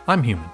I'm human.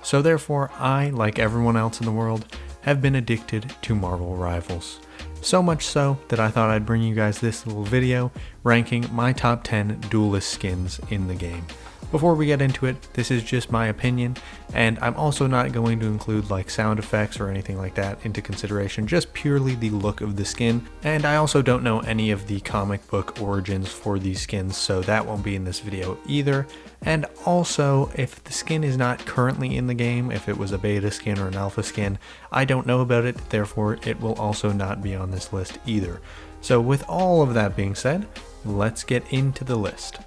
So therefore, I, like everyone else in the world, have been addicted to Marvel Rivals. So much so that I thought I'd bring you guys this little video ranking my top 10 Duelist skins in the game. Before we get into it, this is just my opinion, and I'm also not going to include like sound effects or anything like that into consideration, just purely the look of the skin. And I also don't know any of the comic book origins for these skins, so that won't be in this video either. And also, if the skin is not currently in the game, if it was a beta skin or an alpha skin, I don't know about it, therefore it will also not be on this list either. So with all of that being said, let's get into the list.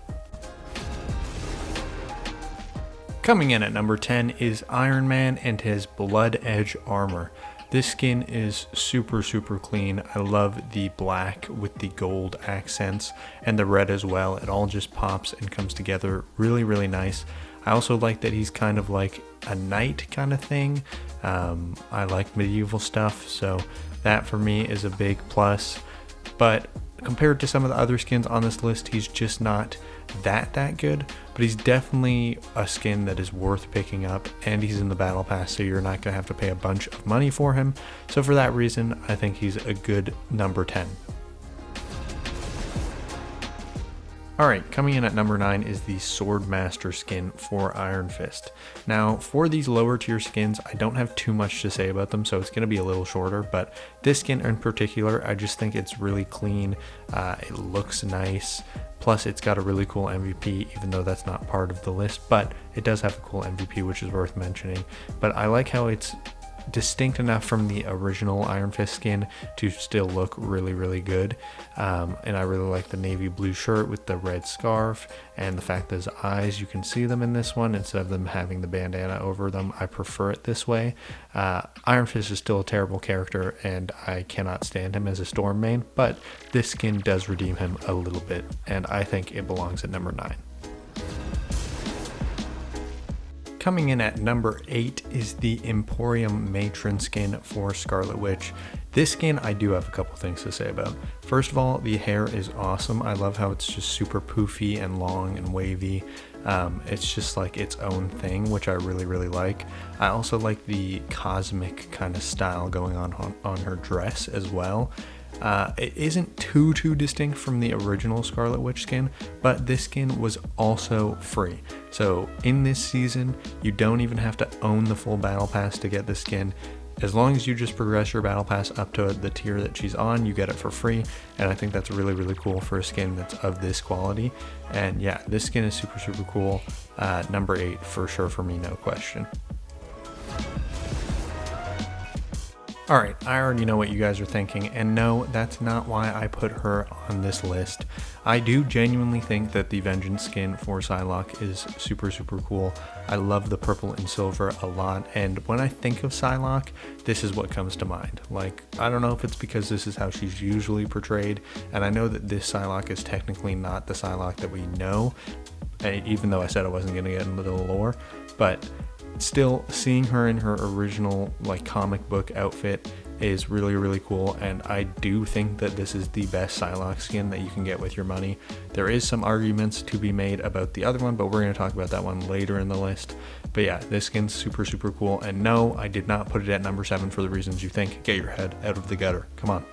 Coming in at number 10 is Iron Man and his Blood Edge armor. This skin is super clean. I love the black with the gold accents and the red as well. It all just pops and comes together really nice. I also like that he's kind of like a knight kind of thing. I like medieval stuff, so that for me is a big plus. But compared to some of the other skins on this list, he's just not that good, but he's definitely a skin that is worth picking up, and he's in the battle pass, so you're not gonna have to pay a bunch of money for him. So for that reason, I think he's a good number 10. Alright, coming in at number 9 is the Swordmaster skin for Iron Fist. Now, for these lower tier skins, I don't have too much to say about them, so it's going to be a little shorter, but this skin in particular, I just think it's really clean, it looks nice, plus it's got a really cool MVP, even though that's not part of the list, but it does have a cool MVP, which is worth mentioning. But I like how it's distinct enough from the original Iron Fist skin to still look really good, and I really like the navy blue shirt with the red scarf, and the fact that his eyes, you can see them in this one instead of them having the bandana over them. I prefer it this way. Iron Fist is still a terrible character and I cannot stand him as a Storm main, but this skin does redeem him a little bit, and I think it belongs at number 9. Coming in at number 8 is the Emporium Matron skin for Scarlet Witch. This skin I do have a couple things to say about. First of all, the hair is awesome. I love how it's just super poofy and long and wavy. It's just like its own thing, which I really like. I also like the cosmic kind of style going on her dress as well. It isn't too distinct from the original Scarlet Witch skin, but this skin was also free. So in this season, you don't even have to own the full battle pass to get this skin. As long as you just progress your battle pass up to the tier that she's on, you get it for free, and I think that's really cool for a skin that's of this quality. And yeah, this skin is super cool. Number 8 for sure for me, no question. Alright, I already know what you guys are thinking, and no, that's not why I put her on this list. I do genuinely think that the Vengeance skin for Psylocke is super cool. I love the purple and silver a lot, and when I think of Psylocke, this is what comes to mind. Like, I don't know if it's because this is how she's usually portrayed, and I know that this Psylocke is technically not the Psylocke that we know, even though I said I wasn't going to get into the lore, but still, seeing her in her original like comic book outfit is really cool, and I do think that this is the best Psylocke skin that you can get with your money. There is some arguments to be made about the other one, but we're going to talk about that one later in the list. But yeah, this skin's super cool, and no, I did not put it at number 7 for the reasons you think. Get your head out of the gutter, come on.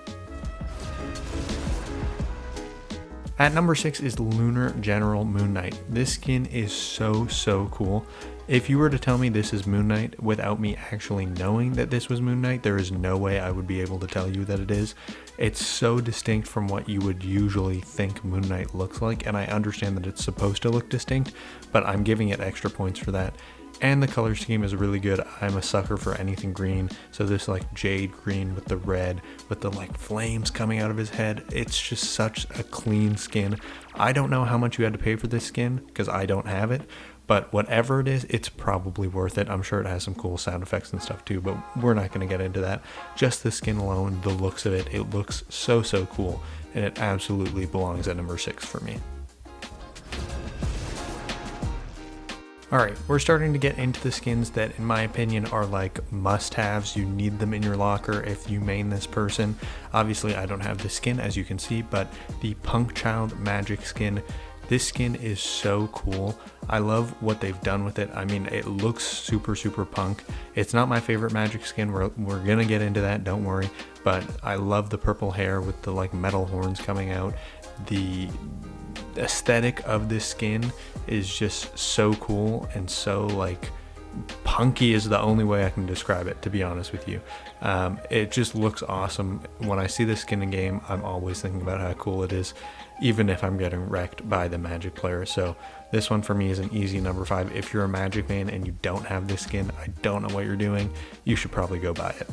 At number 6 is Lunar General Moon Knight. This skin is so cool. If you were to tell me this is Moon Knight without me actually knowing that this was Moon Knight, there is no way I would be able to tell you that it is. It's so distinct from what you would usually think Moon Knight looks like, and I understand that it's supposed to look distinct, but I'm giving it extra points for that. And the color scheme is really good. I'm a sucker for anything green, so this like jade green with the red, with the like flames coming out of his head, it's just such a clean skin. I don't know how much you had to pay for this skin, because I don't have it, but whatever it is, it's probably worth it. I'm sure it has some cool sound effects and stuff too, but we're not going to get into that. Just the skin alone, the looks of it, it looks so cool, and it absolutely belongs at number 6 for me. Alright, we're starting to get into the skins that in my opinion are like must-haves. You need them in your locker if you main this person. Obviously I don't have this skin as you can see, but the Punk Child Magic skin, This skin is so cool. I love what they've done with it. I mean, it looks super, super punk. It's not my favorite magic skin. We're gonna get into that, don't worry. But I love the purple hair with the like metal horns coming out. The aesthetic of this skin is just so cool and so like punky is the only way I can describe it, to be honest with you. It just looks awesome. When I see this skin in game, I'm always thinking about how cool it is, even if I'm getting wrecked by the Magic player. So this one for me is an easy number 5. If you're a Magic main and you don't have this skin, I don't know what you're doing. You should probably go buy it.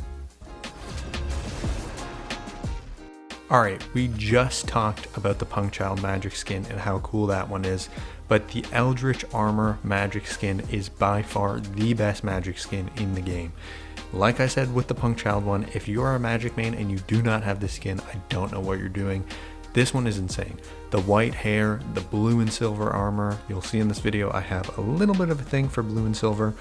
Alright, we just talked about the Punkchild Magic skin and how cool that one is, but the Eldritch Armor Magic skin is by far the best Magic skin in the game. Like I said with the Punkchild one, if you are a Magic main and you do not have this skin, I don't know what you're doing. This one is insane. The white hair, the blue and silver armor, you'll see in this video I have a little bit of a thing for blue and silver.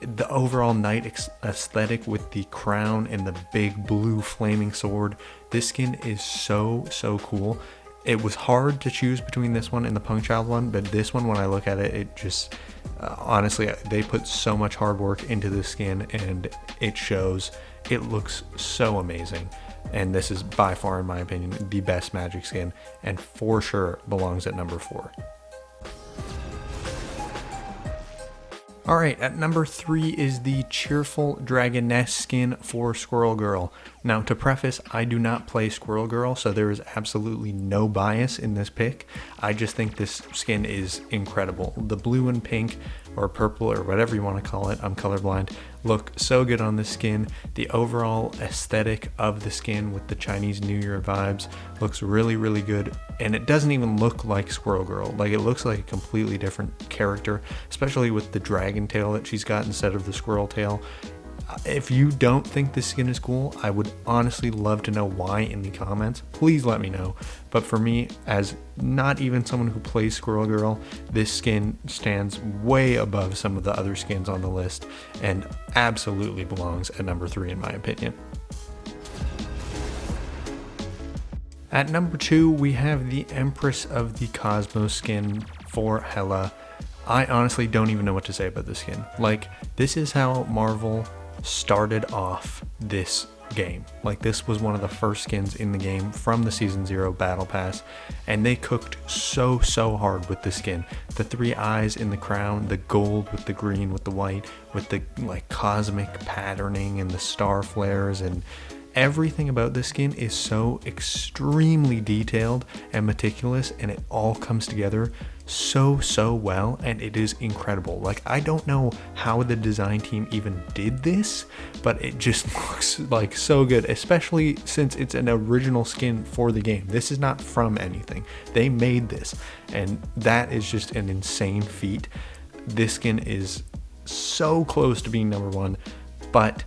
The overall knight aesthetic with the crown and the big blue flaming sword. This skin is so cool. It was hard to choose between this one and the Punkchild one, but this one, when I look at it, it just honestly, they put so much hard work into this skin and it shows. It looks so amazing, and this is by far, in my opinion, the best Magic skin, and for sure belongs at number 4. Alright, at number 3 is the Cheerful Dragoness skin for Squirrel Girl. Now, to preface, I do not play Squirrel Girl, so there is absolutely no bias in this pick. I just think this skin is incredible. The blue and pink, or purple, or whatever you want to call it, I'm colorblind, look so good on this skin. The overall aesthetic of the skin with the Chinese New Year vibes looks really good, and it doesn't even look like Squirrel Girl. Like, it looks like a completely different character, especially with the dragon tail that she's got instead of the squirrel tail. If you don't think this skin is cool, I would honestly love to know why in the comments. Please let me know. But for me, as not even someone who plays Squirrel Girl, this skin stands way above some of the other skins on the list and absolutely belongs at number 3 in my opinion. At number 2, we have the Empress of the Cosmos skin for Hela. I honestly don't even know what to say about this skin. Like, this is how Marvel started off this game. Like, this was one of the first skins in the game from the Season 0 Battle Pass, and they cooked so hard with the skin. The 3 eyes in the crown, the gold with the green with the white, with the like cosmic patterning and the star flares, and everything about this skin is so extremely detailed and meticulous, and it all comes together so well, and it is incredible. Like, I don't know how the design team even did this, but it just looks like so good, especially since it's an original skin for the game. This is not from anything. They made this, and that is just an insane feat. This skin is so close to being number 1, but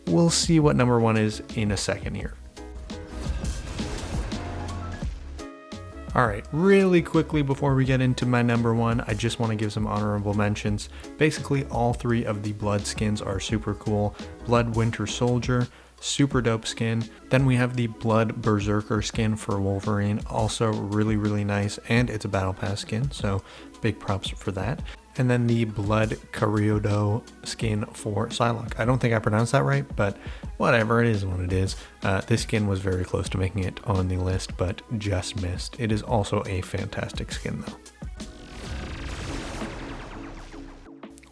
we'll see what number 1 is in a second here. Alright, really quickly before we get into my number 1, I just want to give some honorable mentions. Basically, all 3 of the Blood skins are super cool. Blood Winter Soldier, super dope skin. Then we have the Blood Berserker skin for Wolverine, also really nice, and it's a Battle Pass skin, so big props for that. And then the Blood Cariodo skin for Psylocke. I don't think I pronounced that right, but whatever, it is what it is. This skin was very close to making it on the list, but just missed. It is also a fantastic skin though.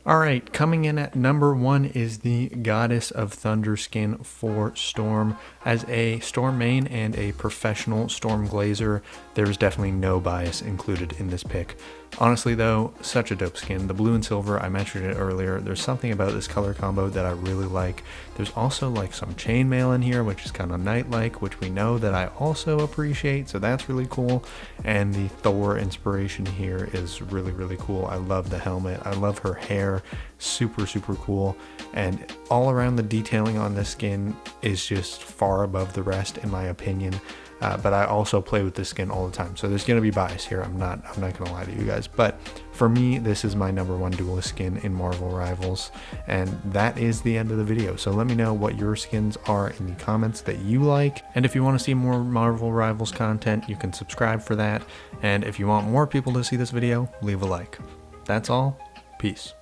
Alright, coming in at number 1 is the Goddess of Thunder skin for Storm. As a Storm main and a professional Storm glazer, there's definitely no bias included in this pick. Honestly though, such a dope skin. The blue and silver, I mentioned it earlier, there's something about this color combo that I really like. There's also like some chainmail in here, which is kind of knight-like, which we know that I also appreciate, so that's really cool. And the Thor inspiration here is really cool. I love the helmet, I love her hair, super cool, and all around the detailing on this skin is just far above the rest in my opinion. but I also play with this skin all the time. So there's going to be bias here. I'm not going to lie to you guys. But for me, this is my #1 Duelist skin in Marvel Rivals. And that is the end of the video. So let me know what your skins are in the comments that you like. And if you want to see more Marvel Rivals content, you can subscribe for that. And if you want more people to see this video, leave a like. That's all. Peace.